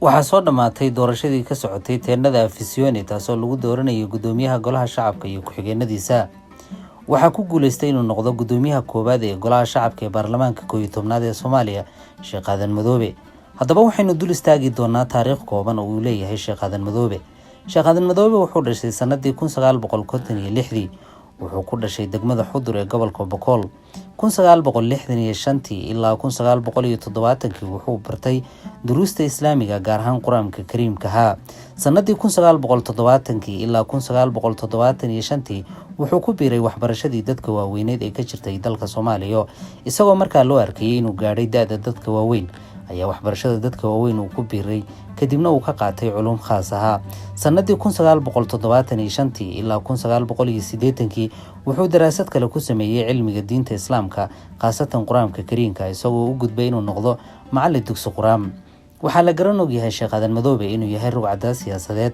waxaa soo dhamaatay doorashadii ka socotay teennada afisyooni taasoo lagu dooranayo gudoomiyaha golaha shacabka iyo ku-xigeenadiisa. waxaa ku guuleystay inuu noqdo gudoomiyaha koowaad ee golaha shacabka ee baarlamaanka 11aad ee Soomaaliya, Sheekh Aadan Madoobe. haddaba waxaynu dul istaagi doonaa taariikh kooban oo uu leeyahay Sheekh Aadan Madoobe. Sheekh Aadan Madoobe wuxuu dhashay sanadii 1956. wuxuu ku dhashay degmada Xudur ee gobolka Boqol. 1965 ilaa 1970 wuxuu bartay duruusta Islaamiga gaar ahaan Quraanka Kariimka. sanadii 1970 ilaa 1975 wuxuu ku biiray waxbarashadii dadka waaweyneed ee ka jirtay dalka Soomaaliya, isagoo markaa loo arkayay inuu gaadhay da'da dadka waaweyn. ayaa waxbarashada dadka waaweyn uu ku biiray kadibna uu ka qaatay culum khaas ah. sanadii 1975 ilaa 1980 wuxuu daraasad kale ku sameeyay cilmiga diinta Islaamka, khaasatan Quraanka Kariimka, isagoo u gudbay inuu noqdo macallin dugsi Quraan. waxaa la garan og yahay Sheekh Aadan Madoobe inuu yahay rugcadaas siyaasadeed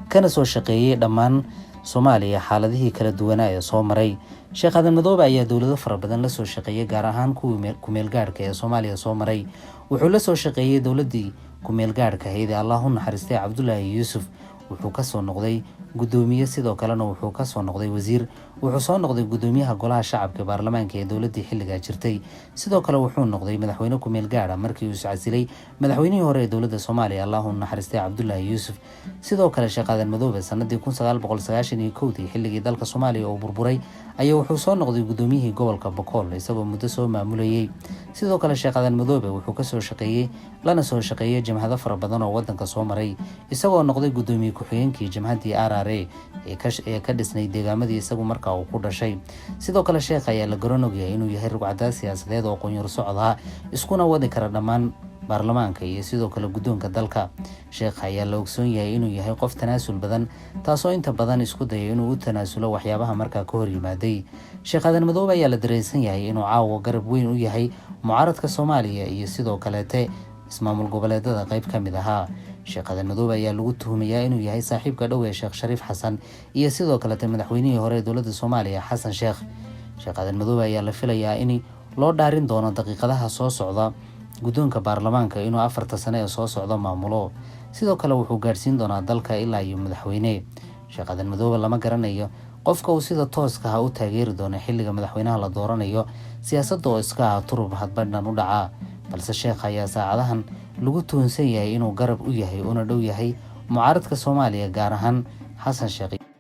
kana soo shaqeeyay dhammaan Soomaaliya xaaladihii kala duwanaa ee soo maray. Sheekh Aadan Madoobe ayaa dawlado fara badan la soo shaqeeyay, gaar ahaan kuwii ku-meel gaarka ee Soomaaliya soo maray. wuxuu la soo shaqeeyay dawladii ku-meel gaarka ahayd ee Allah u naxariistay Cabdullaahi Yuusuf. wuxuu ka soo noqday gudoomiye, sidoo kalena wuxuu ka soo noqday wasiir. wuxuu soo noqday gudoomiyaha golaha shacabka ee baarlamaanka ee dawladii xilliga jirtay. sidoo kale wuxuu noqday madaxweyne ku-meel gaar markii uu iscasilay madaxweynihii hore ee dawladda Soomaaliya Allah u naxariistay Cabdullaahi Yuusuf. sidoo kale Sheekh Aadan Madoobe sanadii 1991 xilligii dalka Soomaaliya oo burburay ayaa wuxuu soo noqday gudoomiyihii gobolka Boqol, isagoo muddo soo maamulayay. sidoo kale Sheekh Aadan Madoobe wuxuu ka soo shaqeeyay lana soo shaqeeyay jamhado fara badan oo wadanka soo maray, isagoo noqday gudoomiye ku-xigeenkii jamhadii RRA ee ka dhisnay deegaamadii isagu markaa uu ku dhashay. sidoo kale Sheekh ayaa la garan og yahay inuu yahay rugcadaas siyaasadeed oo qoonyar socod ah, iskuna wadi kara dhammaan baarlamaanka iyo sidoo kale gudoonka dalka. Sheekh ayaa la ogsoon yahay inuu yahay qof tanaasul badan, taasoo inta badan isku dayay inuu u tanaasulo waxyaabaha markaa ka hor yimaaday. Sheekh Aadan Madoobe ayaa la dareensan yahay inuu caawa garab weyn u yahay mucaaradka Soomaaliya iyo sidoo kaleete ismaamul goboleedada qayb ka mid ahaa. Sheekh Aadan Madoobe ayaa lagu tuhumayaa inuu yahay saaxiibka dhow ee Sheekh Shariif Xasan iyo sidoo kaleete madaxweynihii hore ee dawladda Soomaaliya Xasan Sheekh. Sheekh Aadan Madoobe ayaa la filayaa in loo dhaarin doono daqiiqadaha soo socda gudoonka baarlamaanka inuu 4 sano ee soo socdo maamulo. sidoo kale wuxuu gaarsiin doonaa dalka ilaa iyo madaxweyne. Sheekh Aadan Madoobe lama garanayo qofka uu sida tooska ah u taageeri doono xilliga madaxweynaha la dooranayo, siyaasadda oo iska ah turub hadbadhan u dhaca. balse Sheekh ayaa saacadahan lagu tuhunsan yahay inuu garab u yahay una dhow yahay mucaaradka Soomaaliya, gaar ahaan Xasan Sheekh.